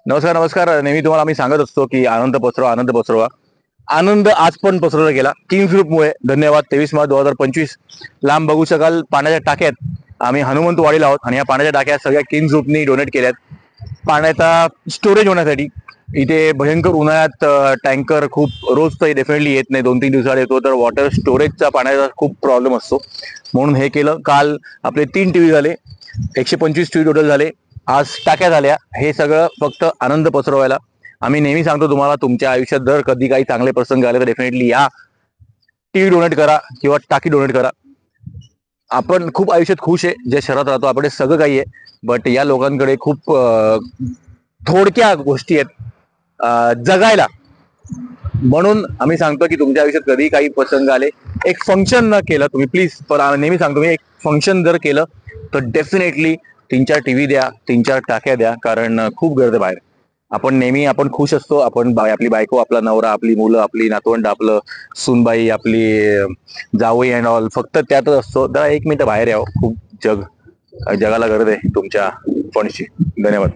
नमस्कार नमस्कार. नेहमी तुम्हाला आम्ही सांगत असतो की आनंद पसरवा, आनंद पसरवा. आनंद आज पण पसरवला गेला किंग्स ग्रुपमुळे. धन्यवाद. 23 मार्च 2025. लांब बघू शकाल पाण्याच्या टाक्यात आम्ही हनुमंतवाडीला आहोत आणि या पाण्याच्या टाक्या सगळ्या किंग्स ग्रुपनी डोनेट केल्यात पाण्याचा स्टोरेज होण्यासाठी. इथे भयंकर उन्हाळ्यात टँकर खूप रोज तर डेफिनेटली येत नाही, 2-3 दिवसाला येतो, तर वॉटर स्टोरेजचा पाण्याचा खूप प्रॉब्लेम असतो. म्हणून हे केलं. काल आपले 3 टीव्ही झाले, 125 टीव्ही टोटल झाले. आज टाक्या झाल्या. हे सगळं फक्त आनंद पसरवायला. आम्ही नेहमी सांगतो तुम्हाला, तुमच्या आयुष्यात जर कधी काही चांगले प्रसंग आले तर डेफिनेटली या, टीव्ही डोनेट करा किंवा टाकी डोनेट करा. आपण खूप आयुष्यात खुश आहे, जे शहरात राहतो आपल्याकडे सगळं काही आहे, बट या लोकांकडे खूप थोडक्या गोष्टी आहेत जगायला. म्हणून आम्ही सांगतो की तुमच्या आयुष्यात कधी काही प्रसंग आले, एक फंक्शन न केलं तुम्ही प्लीज, पण आम्ही नेहमी सांगतो मी, एक फंक्शन जर केलं तर डेफिनेटली 3-4 टीव्ही द्या, 3-4 टाक्या द्या, कारण खूप गर्दी बाहेर. आपण खुश असतो. आपली बायको, आपला नवरा, आपली मुलं, आपली नातवंड, आपलं सूनबाई, आपली जावई अँड ऑल, फक्त त्यातच असतो. तर 1 मिनिट बाहेर यावं. खूप जगाला गरज आहे तुमच्या फंडची. धन्यवाद.